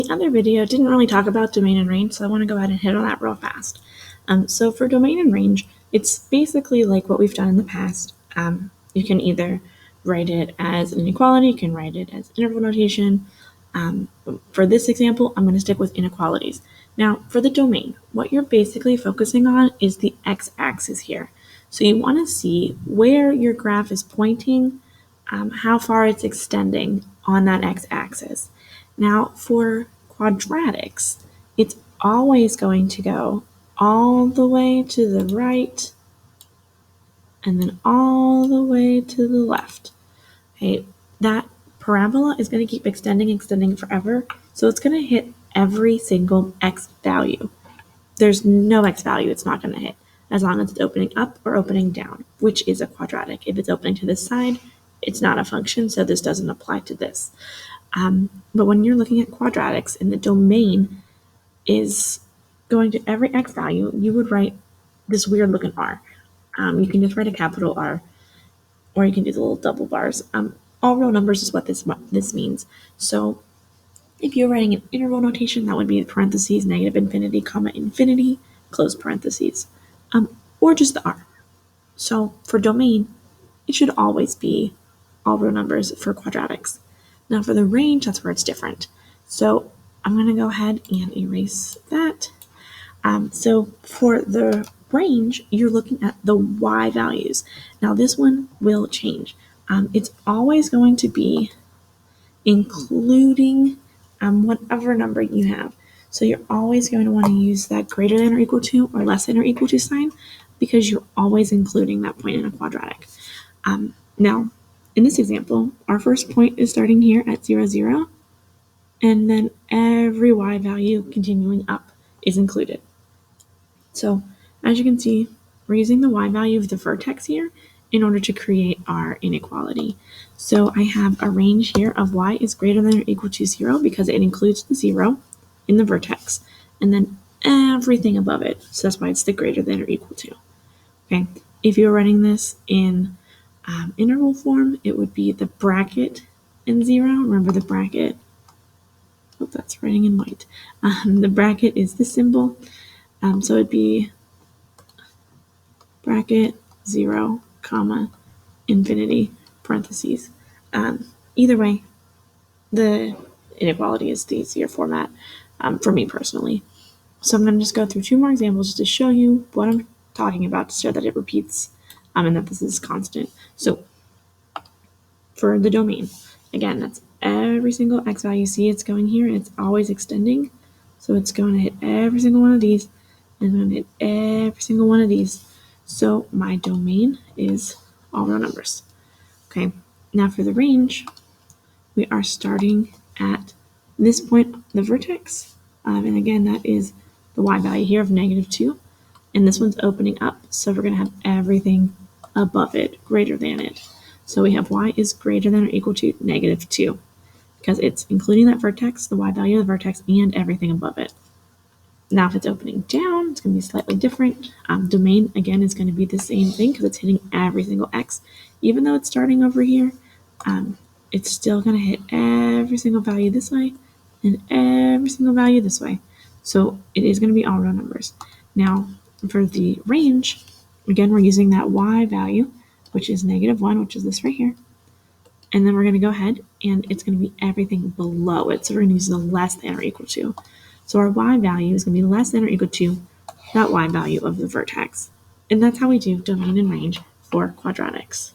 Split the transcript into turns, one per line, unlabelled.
other video didn't really talk about domain and range, so I want to go ahead and hit on that real fast. So for domain and range, it's basically like what we've done in the past. You can either write it as an inequality, you can write it as interval notation. For this example, I'm going to stick with inequalities. Now, for the domain, what you're basically focusing on is the x-axis here. So you want to see where your graph is pointing, how far it's extending on that x-axis. Now, for quadratics, it's always going to go all the way to the right and then all the way to the left. Okay, that parabola is going to keep extending forever, so it's going to hit every single x value. There's no x value it's not going to hit, as long as it's opening up or opening down, which is a quadratic. If it's opening to this side, it's not a function, so this doesn't apply to this. But when you're looking at quadratics and the domain is going to every x value, you would write this weird looking R. You can just write a capital R, or you can do the little double bars. All real numbers is what this means. So if you're writing an interval notation, that would be parentheses, negative infinity, comma, infinity, close parentheses, or just the R. So for domain, it should always be all real numbers for quadratics. Now for the range, that's where it's different. So I'm going to go ahead and erase that. So for the range, you're looking at the y values. Now this one will change. It's always going to be including whatever number you have. So you're always going to want to use that greater than or equal to or less than or equal to sign, because you're always including that point in a quadratic. Now, in this example, our first point is starting here at 0, 0, and then every y value continuing up is included. So as you can see, we're using the y value of the vertex here in order to create our inequality. So I have a range here of y is greater than or equal to 0 because it includes the 0 in the vertex, and then everything above it. So that's why it's the greater than or equal to. Okay, if you're writing this in interval form, it would be the bracket and 0. Remember the bracket. Oh, that's writing in white. The bracket is this symbol. So it'd be bracket 0, comma, infinity, parentheses. Either way, the inequality is the easier format for me personally. So I'm going to just go through 2 more examples just to show you what I'm talking about, to show that it repeats and that this is constant. So for the domain, again, that's every single x value you see. It's going here, and it's always extending. So it's going to hit every single one of these, and then hit every single one of these. So my domain is all real numbers. Okay, now for the range, we are starting at this point, the vertex, and again, that is the y value here of -2, and this one's opening up, so we're going to have everything above it greater than it. So we have y is greater than or equal to -2, because it's including that vertex, the y value of the vertex, and everything above it. Now if it's opening down, it's going to be slightly different. Domain, again, is going to be the same thing because it's hitting every single x. Even though it's starting over here, it's still going to hit every single value this way and every single value this way. So it is going to be all real numbers. Now for the range, again, we're using that y value, which is -1, which is this right here. And then we're going to go ahead and it's going to be everything below it. So we're going to use the less than or equal to. So our y value is going to be less than or equal to that y value of the vertex. And that's how we do domain and range for quadratics.